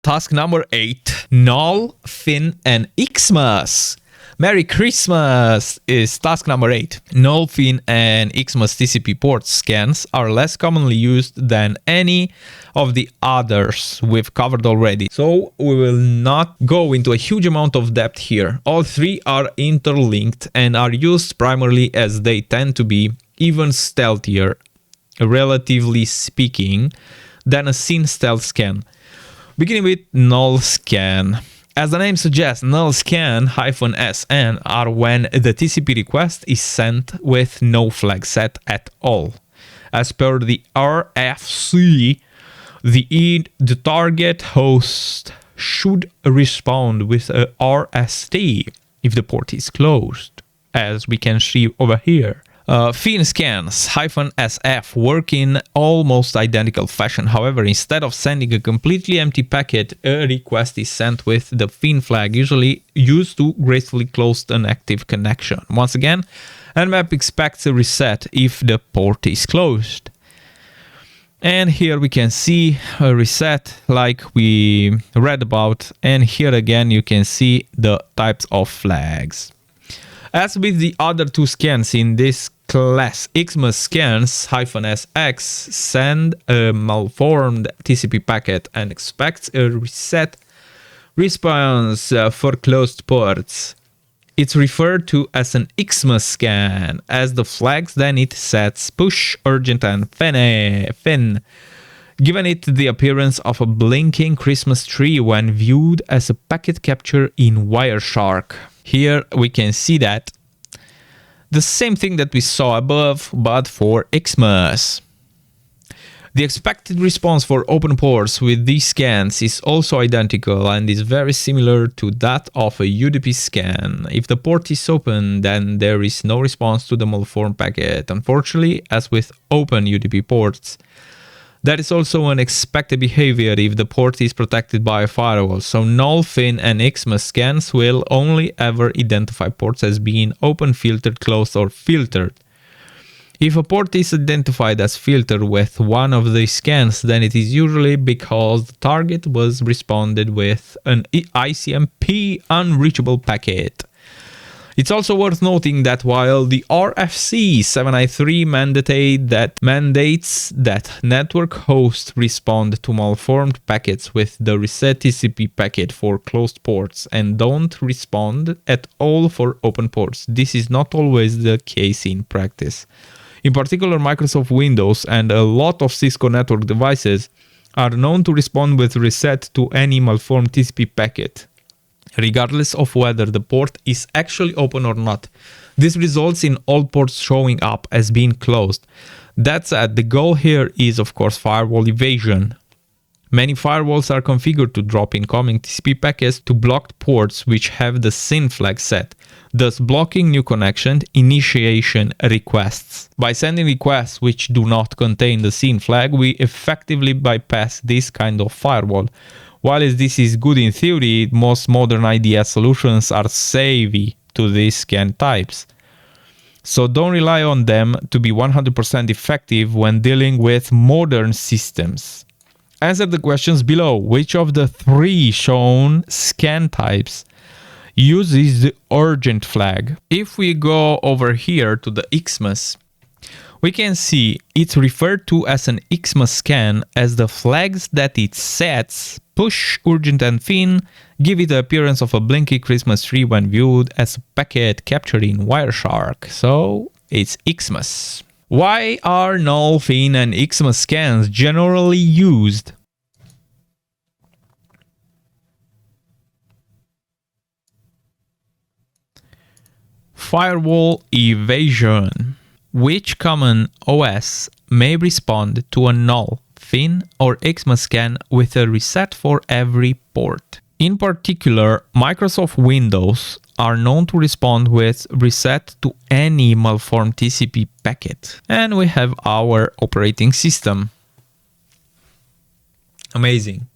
Task number 8, NULL, FIN, and Xmas. Merry Christmas is task number 8. NULL, FIN, and Xmas TCP port scans are less commonly used than any of the others we've covered already, so we will not go into a huge amount of depth here. All three are interlinked and are used primarily as they tend to be even stealthier, relatively speaking, than a SYN stealth scan. Beginning with null scan. As the name suggests, null scan -SN are when the TCP request is sent with no flag set at all. As per the RFC, the target host should respond with a RST if the port is closed, as we can see over here. FIN scans -SF work in almost identical fashion. However, instead of sending a completely empty packet, a request is sent with the FIN flag, usually used to gracefully close an active connection. Once again, Nmap expects a reset if the port is closed. And here we can see a reset like we read about, and here again you can see the types of flags. As with the other two scans in this class, Xmas scans -SX send a malformed TCP packet and expects a reset response for closed ports. It's referred to as an Xmas scan, as the flags then it sets push, urgent, and fin, giving it the appearance of a blinking Christmas tree when viewed as a packet capture in Wireshark. Here we can see that. The same thing that we saw above, but for Xmas. The expected response for open ports with these scans is also identical and is very similar to that of a UDP scan. If the port is open, then there is no response to the malformed packet. Unfortunately, as with open UDP ports, that is also an expected behavior if the port is protected by a firewall. So null, FIN, and Xmas scans will only ever identify ports as being open, filtered, closed, or filtered. If a port is identified as filtered with one of these scans, then it is usually because the target was responded with an ICMP unreachable packet. It's also worth noting that while the RFC 793 mandates that network hosts respond to malformed packets with the reset TCP packet for closed ports and don't respond at all for open ports, this is not always the case in practice. In particular, Microsoft Windows and a lot of Cisco network devices are known to respond with reset to any malformed TCP packet, regardless of whether the port is actually open or not. This results in all ports showing up as being closed. That said, the goal here is of course firewall evasion. Many firewalls are configured to drop incoming TCP packets to blocked ports which have the SYN flag set, thus blocking new connection initiation requests. By sending requests which do not contain the SYN flag, we effectively bypass this kind of firewall. While this is good in theory, most modern IDS solutions are savvy to these scan types. So don't rely on them to be 100% effective when dealing with modern systems. Answer the questions below. Which of the three shown scan types uses the urgent flag? If we go over here to the Xmas, we can see it's referred to as an Xmas scan as the flags that it sets, push, urgent, and fin, give it the appearance of a blinky Christmas tree when viewed as a packet captured in Wireshark. So it's Xmas. Why are null, fin, and Xmas scans generally used? Firewall evasion. Which common OS may respond to a null, FIN, or Xmas scan with a reset for every port? In particular, Microsoft Windows are known to respond with reset to any malformed TCP packet. And we have our operating system. Amazing.